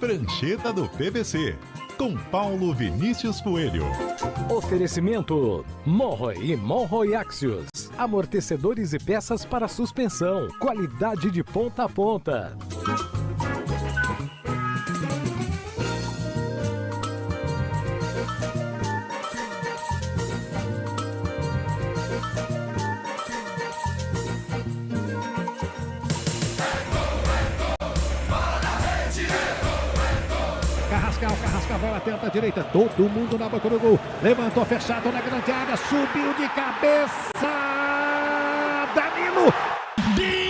Prancheta do PVC, com Paulo Vinícius Coelho. Oferecimento Monroe e Monroe Axios. Amortecedores e peças para suspensão. Qualidade de ponta a ponta. Carrascal, bola tenta a direita, todo mundo na boca do gol, levantou fechado na grande área, subiu de cabeça, Danilo, bingo!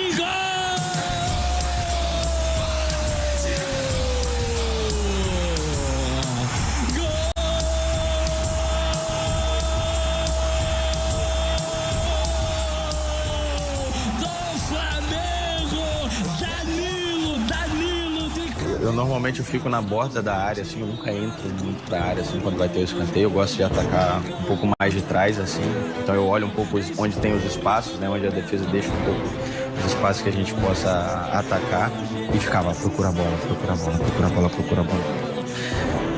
Eu normalmente fico na borda da área, assim, eu nunca entro muito pra área, assim, quando vai ter o escanteio. Eu gosto de atacar um pouco mais de trás, assim. Então eu olho um pouco onde tem os espaços, né, onde a defesa deixa um pouco os espaços que a gente possa atacar. E ficava, procura a bola, procura a bola, procura a bola, procura a bola.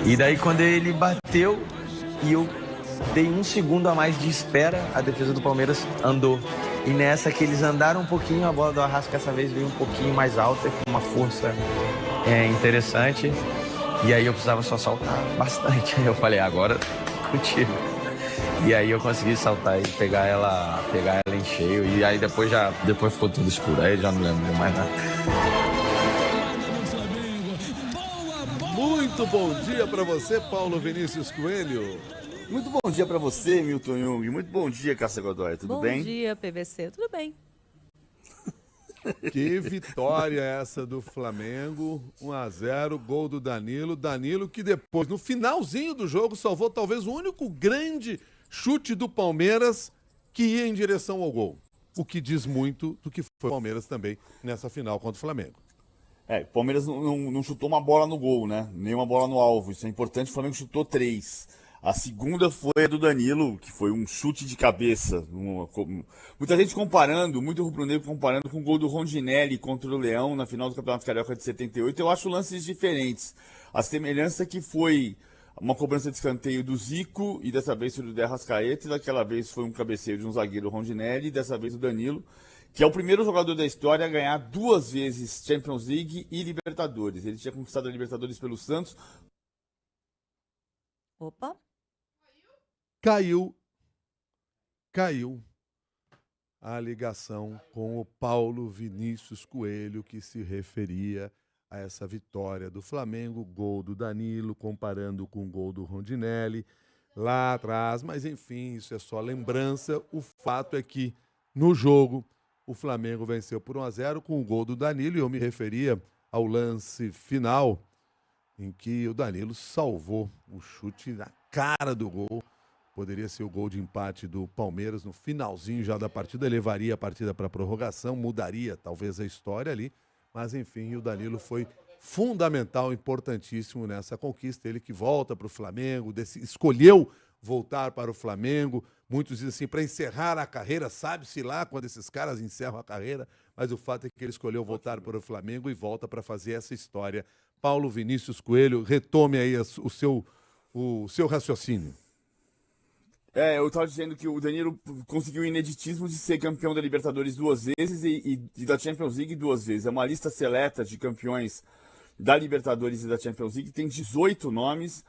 E daí quando ele bateu e eu dei um segundo a mais de espera, a defesa do Palmeiras andou. E nessa que eles andaram um pouquinho, a bola do Arrasca essa vez veio um pouquinho mais alta, com uma força interessante. E aí eu precisava só saltar bastante. Aí eu falei, agora contigo. E aí eu consegui saltar e pegar ela em cheio. E aí depois ficou tudo escuro. Aí eu já não lembro mais nada. Muito bom dia para você, Paulo Vinícius Coelho. Muito bom dia para você, Milton Jung. Muito bom dia, Cássia Godoy. Tudo bem? Bom dia, PVC. Tudo bem. Que vitória essa do Flamengo, 1-0, gol do Danilo. Danilo que depois, no finalzinho do jogo, salvou talvez o único grande chute do Palmeiras que ia em direção ao gol. O que diz muito do que foi o Palmeiras também nessa final contra o Flamengo. O Palmeiras não chutou uma bola no gol, né? Nenhuma bola no alvo. Isso é importante. O Flamengo chutou 3. A segunda foi a do Danilo, que foi um chute de cabeça. Muita gente comparando, muito rubro-negro comparando com o gol do Rondinelli contra o Leão na final do Campeonato Carioca de 78. Eu acho lances diferentes. A semelhança que foi uma cobrança de escanteio do Zico, e dessa vez foi do De Arrascaeta, e daquela vez foi um cabeceio de um zagueiro Rondinelli, e dessa vez o Danilo, que é o primeiro jogador da história a ganhar 2 vezes Champions League e Libertadores. Ele tinha conquistado a Libertadores pelo Santos. Opa. Caiu a ligação com o Paulo Vinícius Coelho, que se referia a essa vitória do Flamengo, gol do Danilo, comparando com o gol do Rondinelli lá atrás. Mas, enfim, isso é só lembrança. O fato é que, no jogo, o Flamengo venceu por 1-0 com o gol do Danilo, e eu me referia ao lance final, em que o Danilo salvou o chute na cara do gol. Poderia ser o gol de empate do Palmeiras no finalzinho já da partida, levaria a partida para a prorrogação, mudaria talvez a história ali, mas enfim, o Danilo foi fundamental, importantíssimo nessa conquista. Ele que volta para o Flamengo, escolheu voltar para o Flamengo, muitos dizem assim, para encerrar a carreira, sabe-se lá quando esses caras encerram a carreira, mas o fato é que ele escolheu voltar para o Flamengo e volta para fazer essa história. Paulo Vinícius Coelho, retome aí o seu raciocínio. Eu estava dizendo que o Danilo conseguiu o ineditismo de ser campeão da Libertadores 2 vezes e da Champions League 2 vezes. É uma lista seleta de campeões da Libertadores e da Champions League. Tem 18 nomes.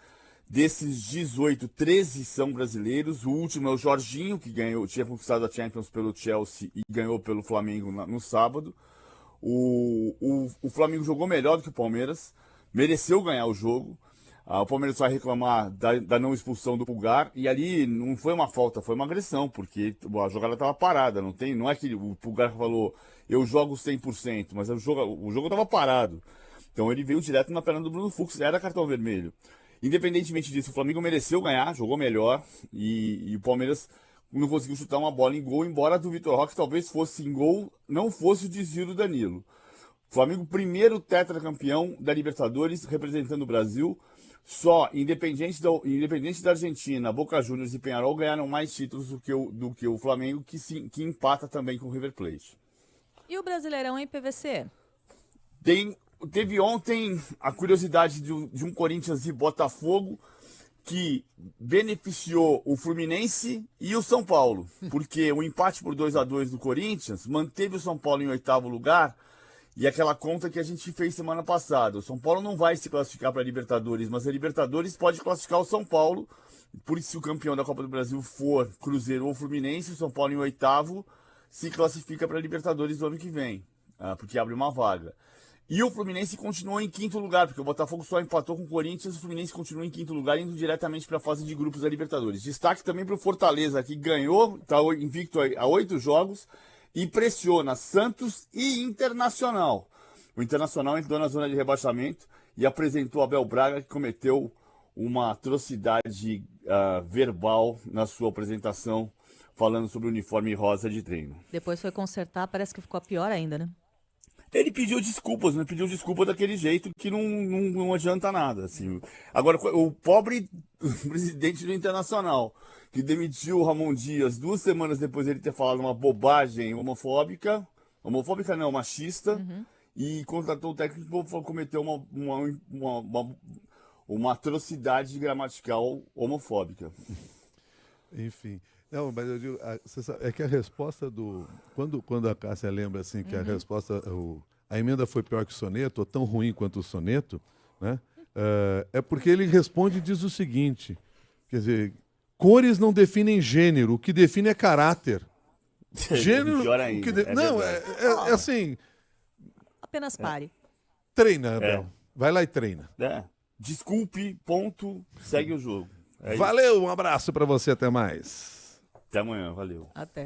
Desses 18, 13 são brasileiros. O último é o Jorginho, que tinha conquistado a Champions pelo Chelsea e ganhou pelo Flamengo no sábado. O Flamengo jogou melhor do que o Palmeiras. Mereceu ganhar o jogo. O Palmeiras vai reclamar da não expulsão do Pulgar, e ali não foi uma falta, foi uma agressão, porque a jogada estava parada, não é que o Pulgar falou, eu jogo 100%, mas o jogo estava parado. Então ele veio direto na perna do Bruno Fux, era cartão vermelho. Independentemente disso, o Flamengo mereceu ganhar, jogou melhor, e o Palmeiras não conseguiu chutar uma bola em gol, embora a do Vitor Roque talvez fosse em gol, não fosse o desvio do Danilo. Flamengo, primeiro tetracampeão da Libertadores, representando o Brasil. Só Independente da Argentina, Boca Juniors e Peñarol ganharam mais títulos do que o Flamengo, que empata também com o River Plate. E o Brasileirão em PVC? Tem teve ontem a curiosidade de um Corinthians e Botafogo que beneficiou o Fluminense e o São Paulo, porque o empate por 2-2 do Corinthians manteve o São Paulo em 8º lugar, e aquela conta que a gente fez semana passada. O São Paulo não vai se classificar para a Libertadores, mas a Libertadores pode classificar o São Paulo, por isso se o campeão da Copa do Brasil for Cruzeiro ou Fluminense, o São Paulo em 8º se classifica para a Libertadores do ano que vem, porque abre uma vaga. E o Fluminense continuou em 5º lugar, porque o Botafogo só empatou com o Corinthians, o Fluminense continua em 5º lugar, indo diretamente para a fase de grupos da Libertadores. Destaque também para o Fortaleza, que ganhou, está invicto a 8 jogos, e pressiona Santos e Internacional. O Internacional entrou na zona de rebaixamento e apresentou Abel Braga, que cometeu uma atrocidade verbal na sua apresentação, falando sobre o uniforme rosa de treino. Depois foi consertar, parece que ficou pior ainda, né? Ele pediu desculpas, né? Pediu desculpa daquele jeito que não adianta nada, assim. Agora, o pobre presidente do Internacional, que demitiu o Ramon Dias 2 semanas depois de ele ter falado uma bobagem homofóbica não, machista, e contratou o técnico que cometeu uma atrocidade gramatical homofóbica. Enfim. Não, mas eu digo, é que a resposta do... Quando a Cássia lembra assim que a resposta... A emenda foi pior que o soneto, ou tão ruim quanto o soneto, né? É porque ele responde e diz o seguinte, quer dizer, cores não definem gênero, o que define é caráter. Gênero... Pior ainda, não, é assim... Apenas pare. Treina, Abel. Vai lá e treina. Desculpe, ponto, segue o jogo. Valeu, um abraço para você, até mais. Até amanhã, valeu. Até.